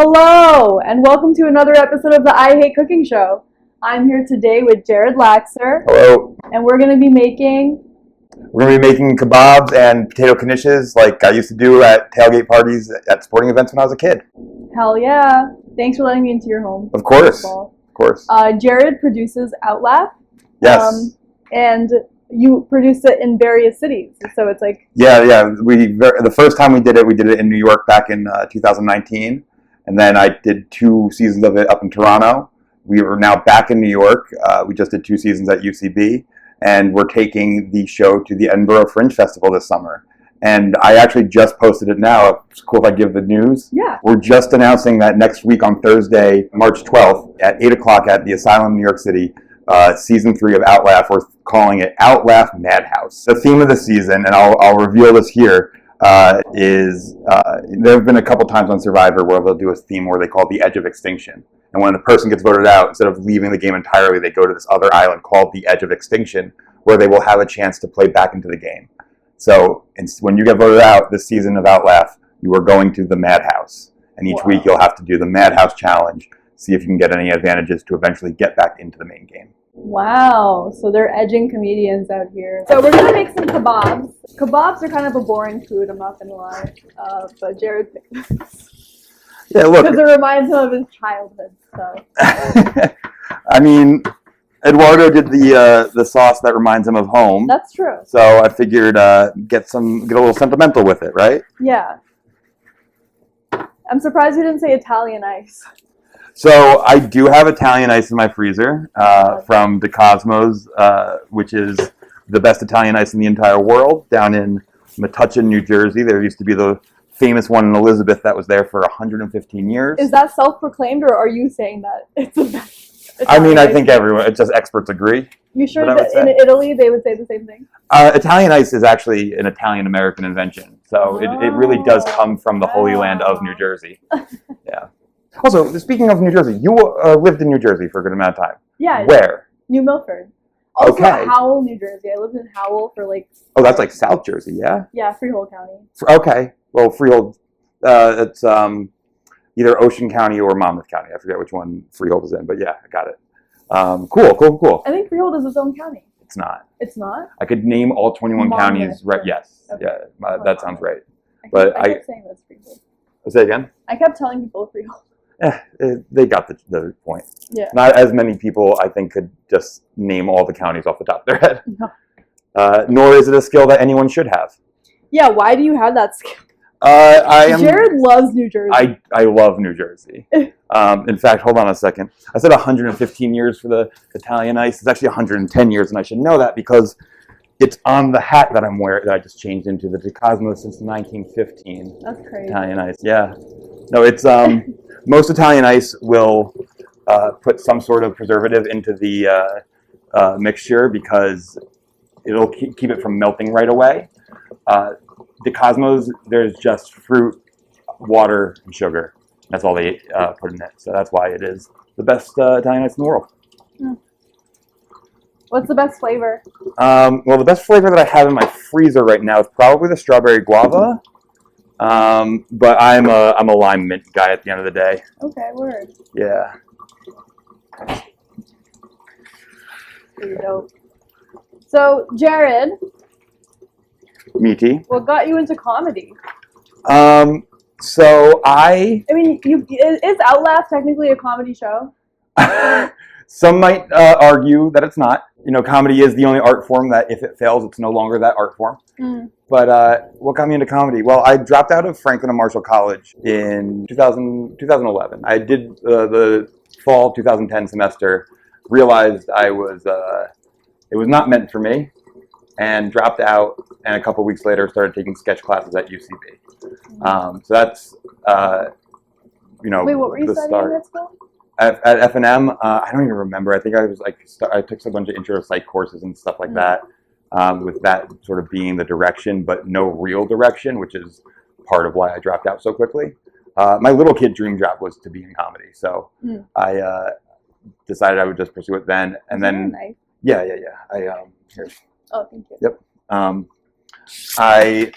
Hello, and welcome to another episode of the I Hate Cooking Show. I'm here today with Jared Laxer. Hello. And we're going to be making kebabs and potato knishes like I used to do at tailgate parties at sporting events when I was a kid. Hell yeah. Thanks for letting me into your home. Of course. Of course. Jared produces Outlaugh. Yes. And you produce it in various cities. So it's like... Yeah. The first time we did it in New York back in 2019. And then I did 2 seasons of it up in Toronto. We are now back in New York. We just did 2 seasons at UCB. And we're taking the show to the Edinburgh Fringe Festival this summer. And I actually just posted it now. It's cool if I give the news. Yeah. We're just announcing that next week on Thursday, March 12th at 8 o'clock at the Asylum New York City, Season 3 of Outlaugh. We're calling it Outlaugh Madhouse. The theme of the season, and I'll reveal this here, is there have been a couple times on Survivor where they'll do a theme where they call it the Edge of Extinction. And when the person gets voted out, instead of leaving the game entirely, they go to this other island called the Edge of Extinction, where they will have a chance to play back into the game. So when you get voted out this season of Outlaugh, you are going to the Madhouse. And each week you'll have to do the Madhouse Challenge, see if you can get any advantages to eventually get back into the main game. Wow, so they're edging comedians out here. So we're gonna make some kebabs. Kebabs are kind of a boring food, I'm not gonna lie. But Jared picked this. Yeah, look. Because it reminds him of his childhood, so. I mean, Eduardo did the sauce that reminds him of home. That's true. So I figured get a little sentimental with it, right? Yeah. I'm surprised you didn't say Italian ice. So I do have Italian ice in my freezer from Cosmos, which is the best Italian ice in the entire world, down in Metuchen, New Jersey. There used to be the famous one in Elizabeth that was there for 115 years. Is that self-proclaimed, or are you saying that it's the best? I mean, I think everyone, it's just experts agree. You sure that in Italy they would say the same thing? Italian ice is actually an Italian-American invention. So it really does come from the Holy Land of New Jersey. Yeah. Also, speaking of New Jersey, you lived in New Jersey for a good amount of time. Yeah. Where? New Milford. Also okay. Howell, New Jersey. I lived in Howell for like... Oh, that's like South Jersey, yeah? Yeah, Freehold County. Okay. Well, Freehold, it's either Ocean County or Monmouth County. I forget which one Freehold is in, but yeah, I got it. Cool. I think Freehold is its own county. It's not. It's not? I could name all 21 counties, right? Yes. Okay. Yeah, that sounds right. I kept saying that's Freehold. Say again? I kept telling people Freehold. They got the point. Yeah. Not as many people, I think, could just name all the counties off the top of their head. No. Nor is it a skill that anyone should have. Yeah, why do you have that skill? Jared loves New Jersey. I love New Jersey. In fact, hold on a second. I said 115 years for the Italian ice. It's actually 110 years, and I should know that because it's on the hat that I'm wearing that I just changed into the Cosmos since 1915. That's crazy. Italian ice, yeah. No, it's most Italian ice will put some sort of preservative into the mixture because it'll keep it from melting right away. The Cosmos, there's just fruit, water, and sugar. That's all they put in it. So that's why it is the best Italian ice in the world. What's the best flavor? Well, the best flavor that I have in my freezer right now is probably the strawberry guava. But I'm a lime mint guy at the end of the day. Okay, word. Yeah. Pretty dope. So, Jared. Meaty. What got you into comedy? So I mean, is Outlaugh technically a comedy show? Some might argue that it's not. You know, comedy is the only art form that if it fails, it's no longer that art form. But what got me into comedy? Well, I dropped out of Franklin and Marshall College in 2011. I did the fall 2010 semester, realized it was not meant for me, and dropped out, and a couple weeks later started taking sketch classes at UCB. So that's, Wait, what were you studying at school? At F&M, I don't even remember. I think I was I took a bunch of intro psych courses and stuff like that, with that sort of being the direction, but no real direction, which is part of why I dropped out so quickly. My little kid dream job was to be in comedy, so I decided I would just pursue it then. And then, nice. Yeah. Here. Oh, thank you. Yep. So I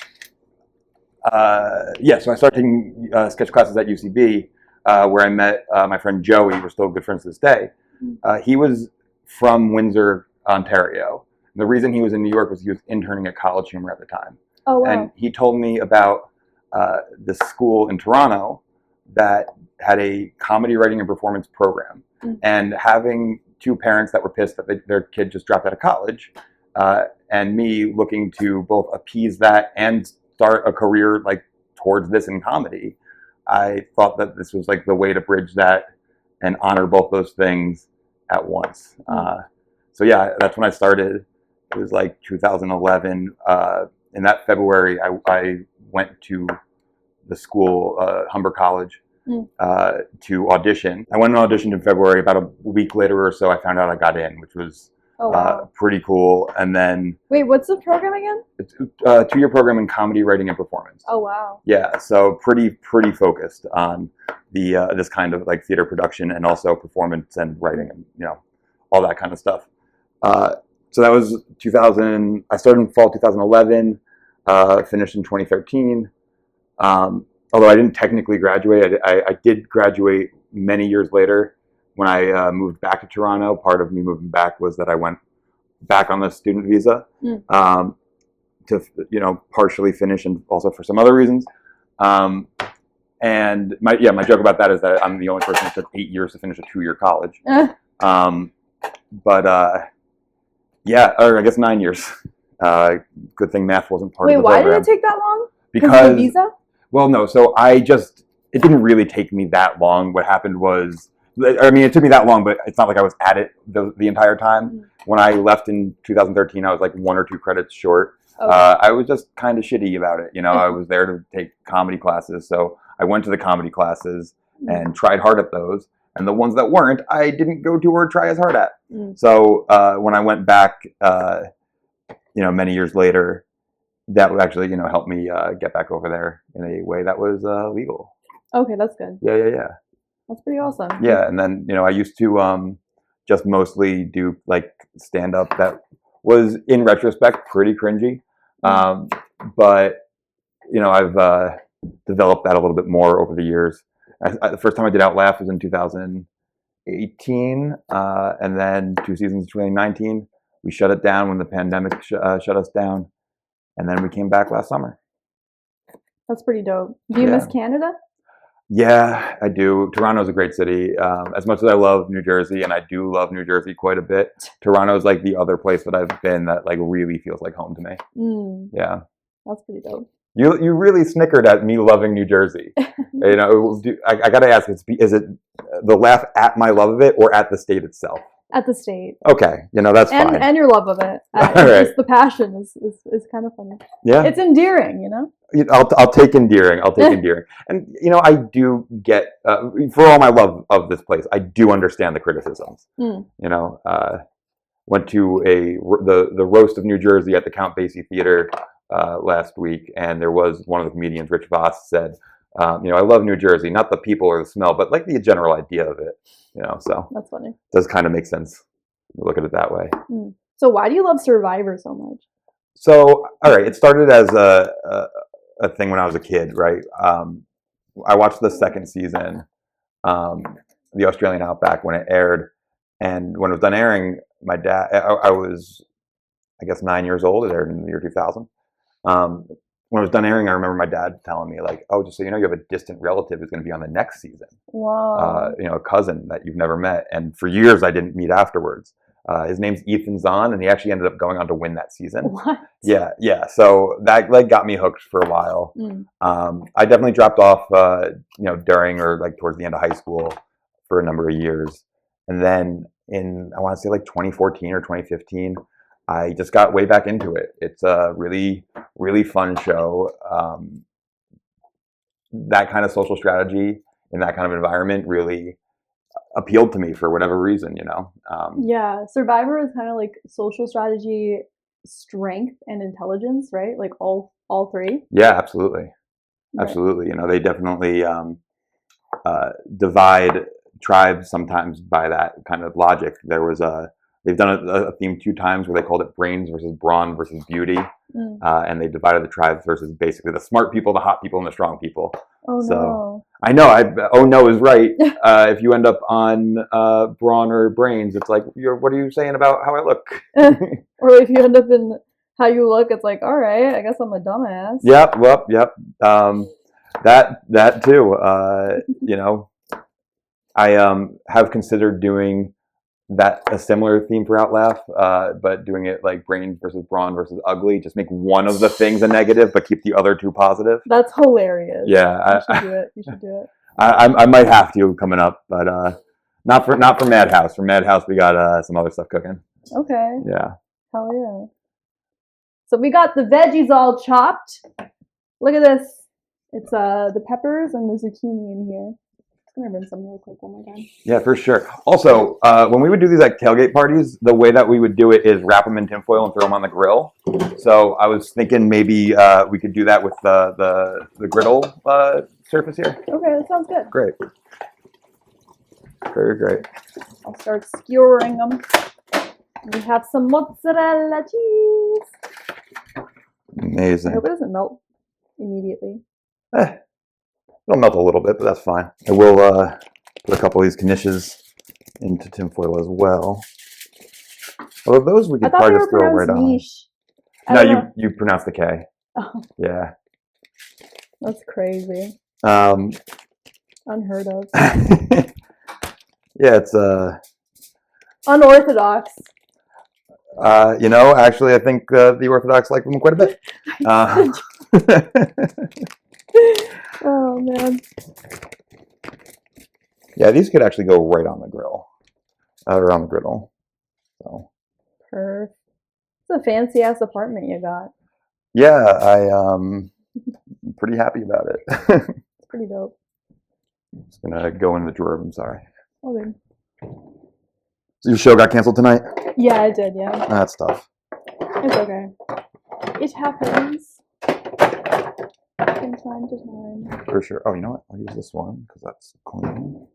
started taking sketch classes at UCB, where I met my friend Joey. We're still good friends to this day. He was from Windsor, Ontario. And the reason he was in New York was he was interning at College Humor at the time. Oh, wow. And he told me about this school in Toronto that had a comedy writing and performance program. And having two parents that were pissed that their kid just dropped out of college, and me looking to both appease that and start a career like towards this in comedy, I thought that this was like the way to bridge that and honor both those things at once. So yeah, that's when I started. It was like 2011. In that February, I went to the school, Humber College, to audition. I went and auditioned in February. About a week later or so, I found out I got in, which was pretty cool. And then... Wait, what's the program again? It's a 2-year program in comedy writing and performance. Oh, wow. Yeah, so pretty focused on the this kind of like theater production and also performance and writing and, you know, all that kind of stuff. So that was 2000. I started in fall 2011, finished in 2013. Although I didn't technically graduate, I did graduate many years later when I moved back to Toronto. Part of me moving back was that I went back on the student visa to, you know, partially finish and also for some other reasons. And my joke about that is that I'm the only person that took 8 years to finish a 2-year college. Yeah, or I guess 9 years. Good thing math wasn't part of the program. Why did it take that long? Because of the visa? Well, no. So it didn't really take me that long. What happened was, I mean, it took me that long, but it's not like I was at it the entire time. When I left in 2013, I was like 1 or 2 credits short. Okay. I was just kind of shitty about it. You know, I was there to take comedy classes. So I went to the comedy classes and tried hard at those. And the ones that weren't, I didn't go to or try as hard at. So when I went back, you know, many years later, that would actually, you know, help me get back over there in a way that was legal. Okay, that's good. Yeah. That's pretty awesome. Yeah, and then, you know, I used to just mostly do like stand-up that was, in retrospect, pretty cringy. But, you know, I've developed that a little bit more over the years. The first time I did Outlaugh was in 2018, and then 2 seasons in 2019. We shut it down when the pandemic shut us down, and then we came back last summer. That's pretty dope. Do you miss Canada? Yeah, I do. Toronto's a great city. As much as I love New Jersey, and I do love New Jersey quite a bit, Toronto's like the other place that I've been that like really feels like home to me. Yeah. That's pretty dope. You really snickered at me loving New Jersey. You know, I got to ask, is it the laugh at my love of it or at the state itself? At the state. Okay, you know, that's fine. And your love of it. Right. Just the passion is kind of funny. Yeah. It's endearing, you know? I'll take endearing. I'll take endearing. And, you know, I do get, for all my love of this place, I do understand the criticisms. You know, went to the roast of New Jersey at the Count Basie Theater last week, and there was one of the comedians, Rich Voss, said, you know, I love New Jersey, not the people or the smell, but like the general idea of it, you know, so. That's funny. It does kind of make sense. You look at it that way. So why do you love Survivor so much? So, all right, it started as a thing when I was a kid, right? I watched the second season, the Australian Outback, when it aired, and when it was done airing, my dad, I was, I guess, 9 years old. It aired in the year 2000. When it was done airing, I remember my dad telling me, like, oh, just so you know, you have a distant relative who's going to be on the next season. Wow. You know, a cousin that you've never met. And for years, I didn't meet afterwards. His name's Ethan Zahn, and he actually ended up going on to win that season. What? Yeah. So that like got me hooked for a while. I definitely dropped off, you know, during or like towards the end of high school for a number of years. And then in, I want to say like 2014 or 2015, I just got way back into it. It's a really, really fun show. That kind of social strategy in that kind of environment really appealed to me for whatever reason, you know. Yeah, Survivor is kind of like social strategy, strength, and intelligence, right? Like all three. Yeah, absolutely. Right. Absolutely. You know, they definitely divide tribes sometimes by that kind of logic. There was they've done a theme 2 times where they called it brains versus brawn versus beauty. And they divided the tribes versus basically the smart people, the hot people, and the strong people. Oh, so, no. I know. Oh no is right. If you end up on brawn or brains, it's like, what are you saying about how I look? Or if you end up in how you look, it's like, all right, I guess I'm a dumbass. Yep. Well, yep. That too. You know, I have considered doing a similar theme for Outlaugh, but doing it like brains versus brawn versus ugly. Just make one of the things a negative, but keep the other two positive. That's hilarious. Yeah, you should do it. You should do it. I might have to coming up, but not for Madhouse. For Madhouse, we got some other stuff cooking. Okay. Yeah. Hell yeah. So we got the veggies all chopped. Look at this. It's the peppers and the zucchini in here. I'm gonna rinse them real quick one more time. Yeah, for sure. Also, when we would do these like tailgate parties, the way that we would do it is wrap them in tinfoil and throw them on the grill. So I was thinking maybe we could do that with the griddle surface here. Okay, that sounds good. Great. Very great. I'll start skewering them. We have some mozzarella cheese. Amazing. I hope it doesn't melt immediately. It'll melt a little bit, but that's fine. I will put a couple of these Knishes into tinfoil as well. Although those we could probably just throw right on. No, you pronounce the K. Oh. Yeah. That's crazy. Unheard of. Yeah, it's unorthodox. You know, actually, I think the Orthodox like them quite a bit. Oh man. Yeah, these could actually go right on the grill, or on the griddle. So. Perfect. It's a fancy ass apartment you got. Yeah, I'm pretty happy about it. It's pretty dope. Just gonna go in the drawer. I'm sorry. Okay. So your show got canceled tonight? Yeah, it did. Yeah. That's tough. It's okay. It happens from time to time. For sure. Oh, you know what? I'll use this one because that's clean.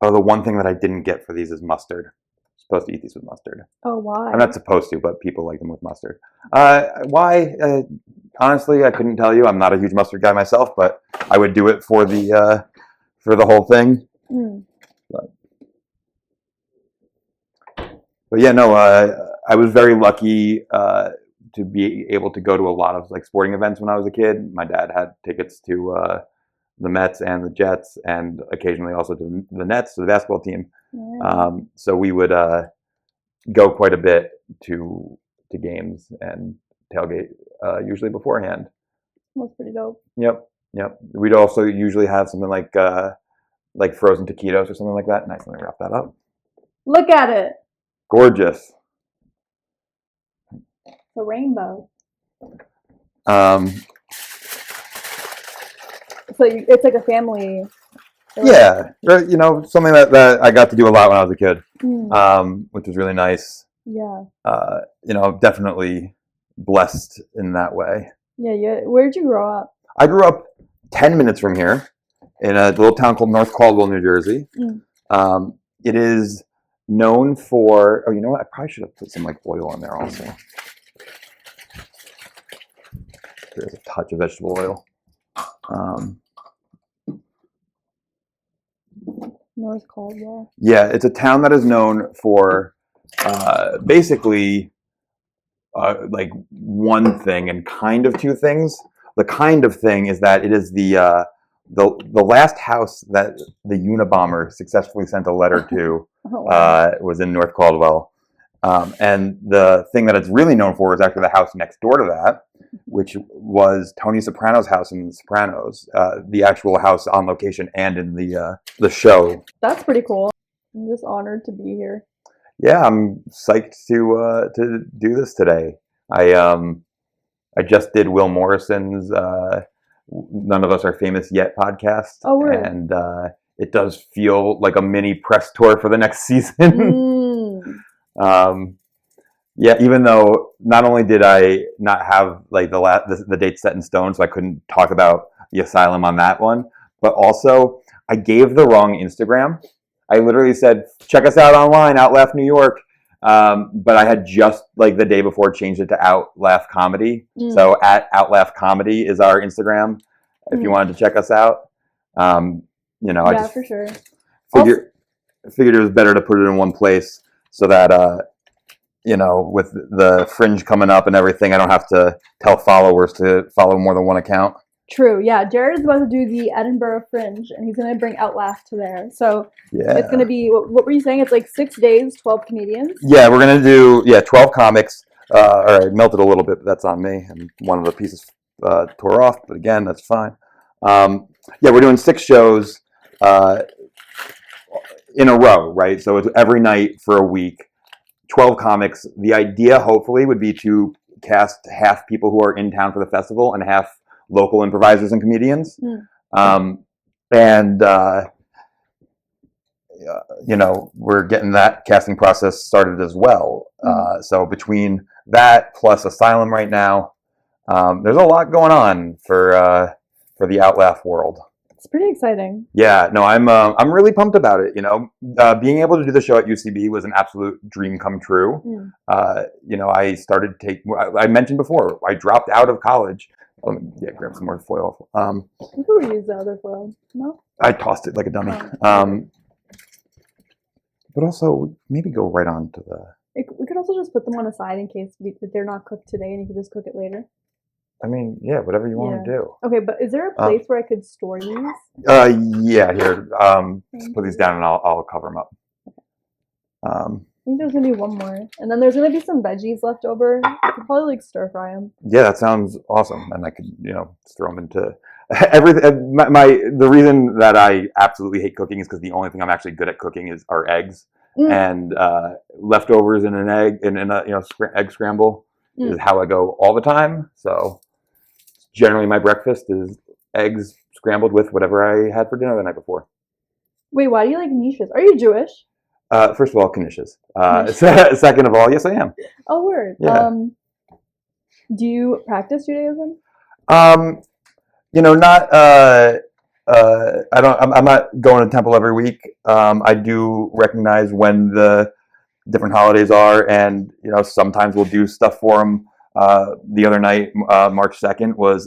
Oh, the one thing that I didn't get for these is mustard. I'm supposed to eat these with mustard. Oh, why? I'm not supposed to, but people like them with mustard. Why? Honestly, I couldn't tell you. I'm not a huge mustard guy myself, but I would do it for the whole thing. Mm. But yeah, no, I was very lucky to be able to go to a lot of like sporting events when I was a kid. My dad had tickets to the Mets and the Jets, and occasionally also to the Nets, to the basketball team. Yeah. So we would go quite a bit to games and tailgate, usually beforehand. That's pretty dope. Yep. We'd also usually have something like frozen taquitos or something like that. Nice, let me wrap that up. Look at it. Gorgeous. It's a rainbow. So it's like a family. Yeah, you know, something that I got to do a lot when I was a kid, which was really nice. Yeah. You know, definitely blessed in that way. Yeah. Where'd you grow up? I grew up 10 minutes from here in a little town called North Caldwell, New Jersey. It is known for, oh, you know what? I probably should have put some like oil in there also. There's a touch of vegetable oil. North Caldwell. Yeah, it's a town that is known for basically like one thing and kind of two things. The kind of thing is that it is the last house that the Unabomber successfully sent a letter to was in North Caldwell. And the thing that it's really known for is actually the house next door to that, which was Tony Soprano's house in The Sopranos, the actual house on location and in the show. That's pretty cool. I'm just honored to be here. Yeah, I'm psyched to do this today. I just did Will Morrison's None of Us Are Famous Yet podcast. Oh, really? And it does feel like a mini press tour for the next season. Yeah, even though not only did I not have like the date set in stone, so I couldn't talk about the Asylum on that one, but also I gave the wrong Instagram. I literally said, check us out online, Outlaugh New York. But I had just like the day before changed it to Outlaugh Comedy. Mm. So at Outlaugh Comedy is our Instagram if you wanted to check us out. You know, I just for sure. figured it was better to put it in one place so that you know, with the Fringe coming up and everything, I don't have to tell followers to follow more than one account. True, yeah. Jared is about to do the Edinburgh Fringe, and he's going to bring Outlaugh to there. So it's going to be, what were you saying? It's like 6 days, 12 comedians? Yeah, we're going to do, 12 comics. All right, melted a little bit, but that's on me. And one of the pieces tore off, but again, that's fine. We're doing 6 shows in a row, right? So it's every night for a week. 12 comics. The idea, hopefully, would be to cast half people who are in town for the festival and half local improvisers and comedians. You know, we're getting that casting process started as well. So between that plus Asylum right now, there's a lot going on for the Outlaugh world. It's pretty exciting. Yeah, no, I'm really pumped about it. You know, being able to do the show at UCB was an absolute dream come true. You know, I mentioned before, I dropped out of college. Grab some more foil. You could use the other foil. No? I tossed it like a dummy. But also, maybe go right on to the... We could also just put them on a side in case they're not cooked today and you could just cook it later. I mean, yeah, whatever you want to do. Okay, but is there a place where I could store these? Yeah, here. Just put these down and I'll cover them up. I think there's going to be one more. And then there's going to be some veggies left over. I could probably like stir fry them. Yeah, that sounds awesome. And I could, you know, throw them into everything. The reason that I absolutely hate cooking is because the only thing I'm actually good at cooking are eggs. And leftovers in an egg, in a egg scramble is how I go all the time. So generally my breakfast is eggs scrambled with whatever I had for dinner the night before. Wait, why do you like Knishes? Are you Jewish? First of all, Knishes. Second of all, yes, I am. Oh, word. Yeah. Do you practice Judaism? You know, not. I'm not going to temple every week. I do recognize when the different holidays are, and you know, sometimes we'll do stuff for them. The other night, March 2nd was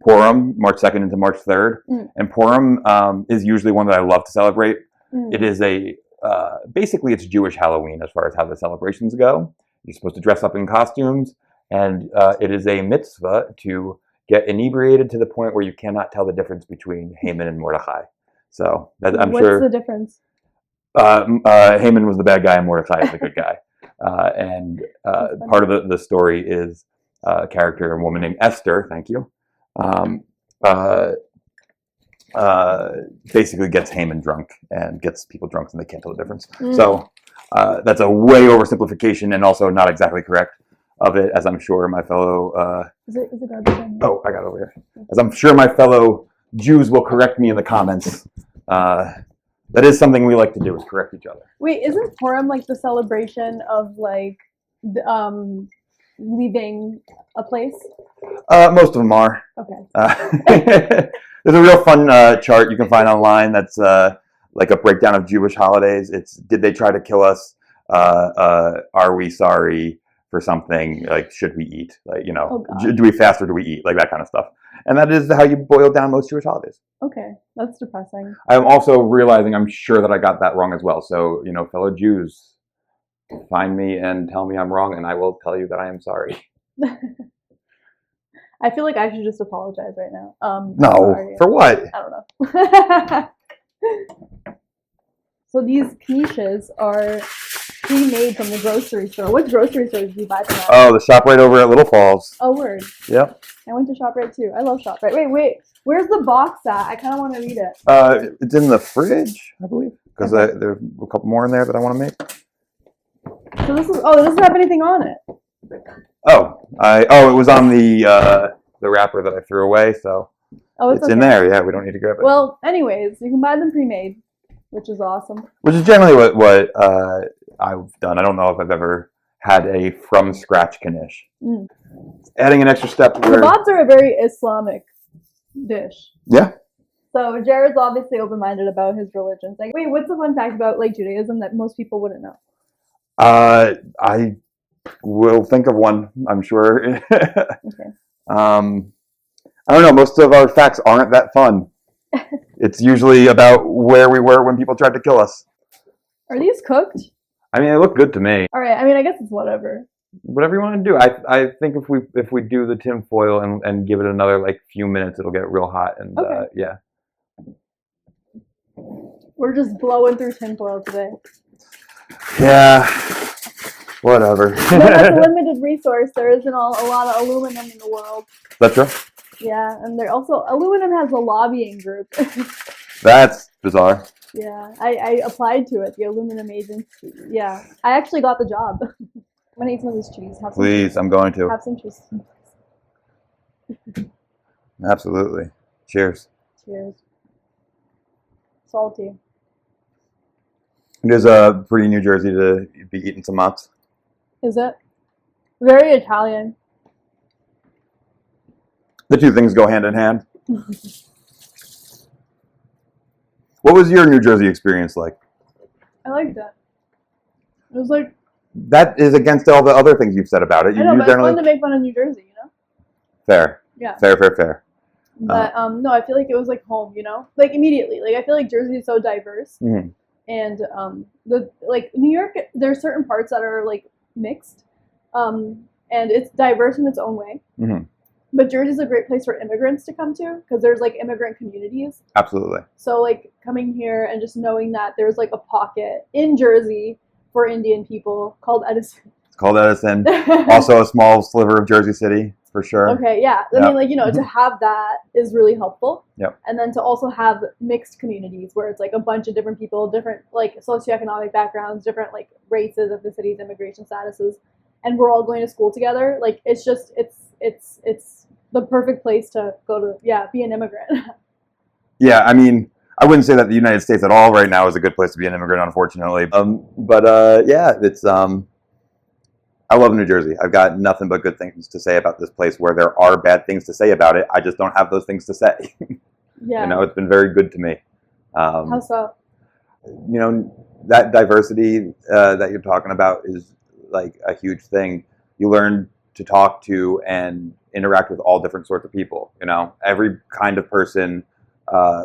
Purim, March 2nd into March 3rd, and Purim is usually one that I love to celebrate. It is basically it's Jewish Halloween as far as how the celebrations go. You're supposed to dress up in costumes, and it is a mitzvah to get inebriated to the point where you cannot tell the difference between Haman and Mordecai. So I'm sure. What's the difference? Haman was the bad guy and Mordecai is the good guy. And part of the story is a character, a woman named Esther, thank you, basically gets Haman drunk and gets people drunk and they can't tell the difference. So that's a way oversimplification and also not exactly correct of it, as I'm sure my fellow... Is it garbage in here? Oh, I got it over here. As I'm sure my fellow Jews will correct me in the comments. That is something we like to do, is correct each other. Wait, isn't Purim like the celebration of like leaving a place? Most of them are. Okay. There's a real fun chart you can find online that's like a breakdown of Jewish holidays. It's did they try to kill us? Are we sorry for something? Like, should we eat? Like, you know, do we fast or do we eat? Like that kind of stuff. And that is how you boil down most Jewish holidays. Okay, that's depressing. I'm also realizing I'm sure that I got that wrong as well. So, you know, fellow Jews, find me and tell me I'm wrong, and I will tell you that I am sorry. I feel like I should just apologize right now. No, sorry. For what? I don't know. So these quiches are pre-made from the grocery store. What grocery store did you buy them at? Oh, the shop right over at Little Falls. Oh, word. Yep. I went to ShopRite too. I love ShopRite. Wait. Where's the box at? I kind of want to read it. It's in the fridge, I believe, because there's a couple more in there that I want to make. So this is. Oh, it doesn't have anything on it. It was on the wrapper that I threw away, so it's in there. Yeah, we don't need to grab it. Well, anyways, you can buy them pre-made, which is awesome. Which is generally what I've done. I don't know if I've ever had a from scratch knish. Adding an extra step. Kebabs are a very Islamic dish. Yeah. So Jared's obviously open-minded about his religion. Like, wait, what's the fun fact about like Judaism that most people wouldn't know? I will think of one, I'm sure. Okay. I don't know. Most of our facts aren't that fun. It's usually about where we were when people tried to kill us. Are these cooked? I mean, it looked good to me. All right. I mean, I guess it's whatever. Whatever you want to do. I think if we do the tin foil and give it another like few minutes, it'll get real hot and Okay. yeah. We're just blowing through tinfoil today. Yeah. Whatever. Well, that's a limited resource. There isn't a lot of aluminum in the world. That's true. Yeah, and there also aluminum has a lobbying group. That's bizarre. Yeah, I applied to it, the aluminum agency. Yeah, I actually got the job. I'm gonna eat some of this cheese. Have some Please, cheese. I'm going to. Have some cheese. Absolutely. Cheers. Cheers. Salty. It is pretty New Jersey to be eating some mozz. Is it? Very Italian. The two things go hand in hand. What was your New Jersey experience like? I liked it. It was like, That is against all the other things you've said about it. I know, but it's fun to make fun of New Jersey, you know? Fair. Yeah. Fair. But no, I feel like it was like home, you know? Like immediately. Like I feel like Jersey is so diverse. Mm-hmm. And the like New York, there's certain parts that are like mixed. And it's diverse in its own way. Mm-hmm. But Jersey's a great place for immigrants to come to because there's like immigrant communities. Absolutely. So like coming here and just knowing that there's like a pocket in Jersey for Indian people called Edison. It's called Edison. Also a small sliver of Jersey City, for sure. Okay, yeah. I mean, like, you know, to have that is really helpful. Yep. And then to also have mixed communities where it's like a bunch of different people, different like socioeconomic backgrounds, different like races of the city's immigration statuses, and we're all going to school together. Like it's just it's the perfect place to go to, be an immigrant. Yeah, I mean, I wouldn't say that the United States at all right now is a good place to be an immigrant, unfortunately. Yeah, it's I love New Jersey. I've got nothing but good things to say about this place. Where there are bad things to say about it, I just don't have those things to say. Yeah. You know, it's been very good to me. How so? You know, that diversity that you're talking about is like a huge thing. You learn to talk to and interact with all different sorts of people. You know, every kind of person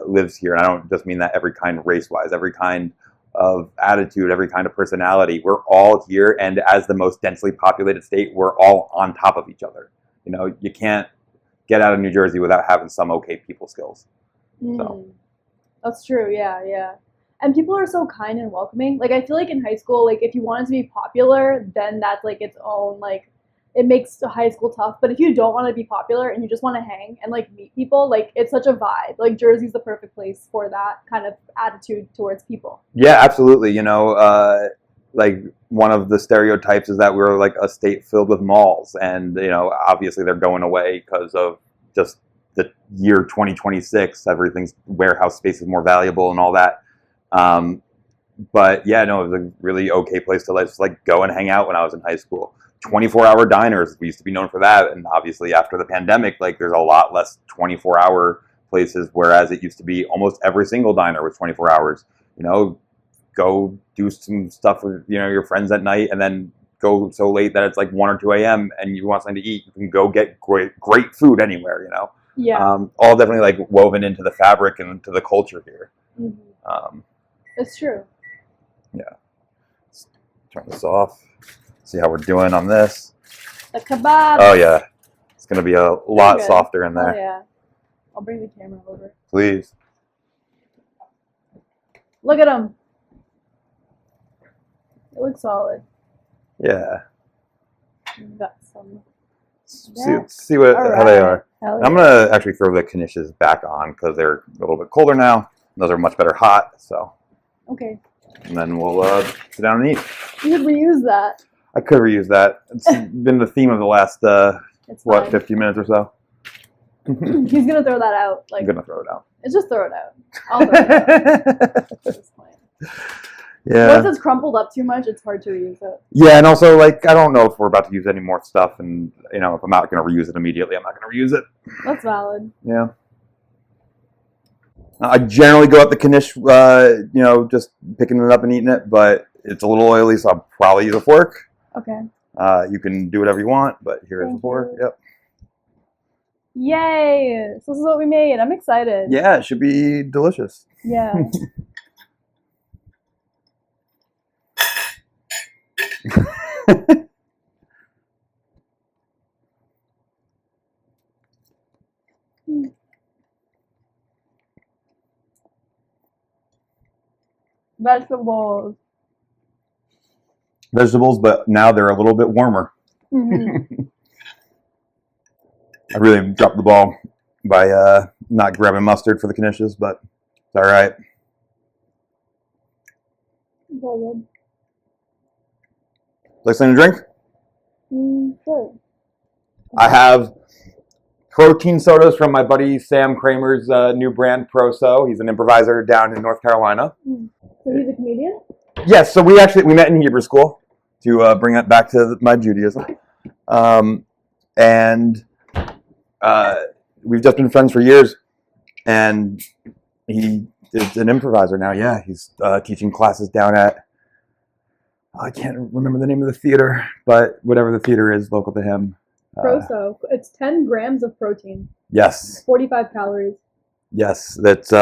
lives here, and I don't just mean that every kind race-wise, every kind of attitude, every kind of personality. We're all here, and as the most densely populated state, we're all on top of each other. You know, you can't get out of New Jersey without having some okay people skills. So. That's true, yeah. And people are so kind and welcoming. Like I feel like in high school, like if you wanted to be popular, then that's like its own like it makes the high school tough. But if you don't want to be popular and you just want to hang and like meet people, like it's such a vibe. Like Jersey's the perfect place for that kind of attitude towards people. Yeah, absolutely. You know, like one of the stereotypes is that we're like a state filled with malls, and you know, obviously they're going away because of just the year 2026. Everything's warehouse space is more valuable and all that. But yeah, no, it was a really okay place to just like go and hang out when I was in high school. 24-hour diners, we used to be known for that, and obviously after the pandemic, like there's a lot less 24-hour places, whereas it used to be almost every single diner was 24 hours. You know, go do some stuff with your friends at night, and then go so late that it's like 1 or 2 a.m. and you want something to eat. You can go get great food anywhere. You know, all definitely like woven into the fabric and into the culture here. Mm-hmm. It's true. Yeah. Let's turn this off. See how we're doing on this. The kebabs. Oh yeah, it's gonna be a lot softer in there. Oh yeah. I'll bring the camera over. Please. Look at them. It looks solid. Yeah. We've got some. See how they are. Hell I'm gonna actually throw the Knishes back on because they're a little bit colder now. Those are much better hot. So. Okay. And then we'll sit down and eat. You could reuse that. I could reuse that. It's been the theme of the last 15 minutes or so. He's gonna throw that out. Like, I'm gonna throw it out. Just throw it out. I'll throw it out at this point. Yeah. Once it's crumpled up too much, it's hard to reuse it. Yeah, and also like I don't know if we're about to use any more stuff, and if I'm not gonna reuse it immediately, I'm not gonna reuse it. That's valid. Yeah. I generally go up the Knish, just picking it up and eating it, but It's a little oily, so I'll probably use a fork. Okay. You can do whatever you want, but here's the fork. Yep. Yay! So this is what we made. I'm excited. Yeah, it should be delicious. Yeah. Vegetables. Vegetables, but now they're a little bit warmer. Mm-hmm. I really dropped the ball by not grabbing mustard for the Knishes, but it's all right. So good. Like something to drink? Sure. I have protein sodas from my buddy Sam Kramer's new brand, Proso. He's an improviser down in North Carolina. So he's a comedian? Yes, so we met in Hebrew school to bring that back to my Judaism. And we've just been friends for years. And he is an improviser now. Yeah, he's teaching classes down at, I can't remember the name of the theater, but whatever the theater is local to him. Proso. It's 10 grams of protein. Yes. 45 calories. Yes, that's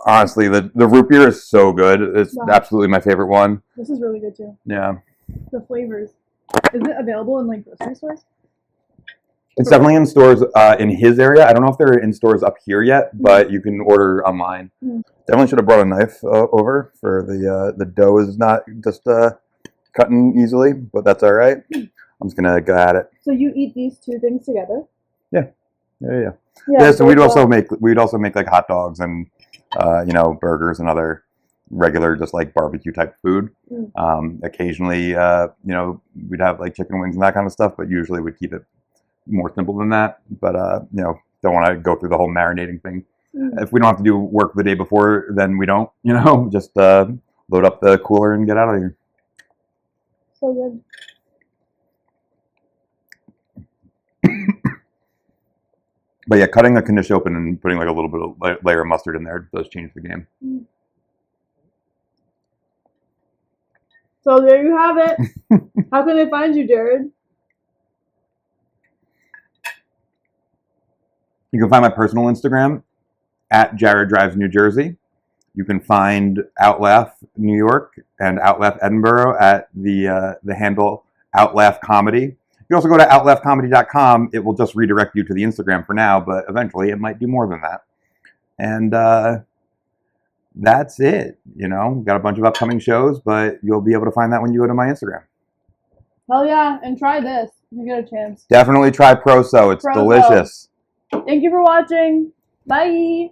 honestly the root beer is so good. It's absolutely my favorite one. This is really good too. Yeah. The flavors. Is it available in like grocery stores? It's definitely in stores in his area. I don't know if they're in stores up here yet, but you can order online. Definitely should have brought a knife over for the dough is not just cutting easily, but that's all right. I'm just gonna go at it. So you eat these two things together? Yeah. So we'd also make like hot dogs and burgers and other regular just like barbecue type food. Occasionally, we'd have like chicken wings and that kind of stuff, but usually we'd keep it more simple than that. But don't want to go through the whole marinating thing. If we don't have to do work the day before, then we don't. Just load up the cooler and get out of here. So good. But yeah, cutting a knish open and putting like a little bit of layer of mustard in there does change the game. So there you have it. How can they find you, Jared? You can find my personal Instagram at Jared Drives New Jersey. You can find Outlaugh New York and Outlaugh Edinburgh at the handle Outlaugh Comedy. You can also go to outlaughcomedy.com. It will just redirect you to the Instagram for now, but eventually it might do more than that. And that's it. We've got a bunch of upcoming shows, but you'll be able to find that when you go to my Instagram. Hell yeah, and try this if you get a chance. Definitely try Proso. It's delicious. Thank you for watching. Bye.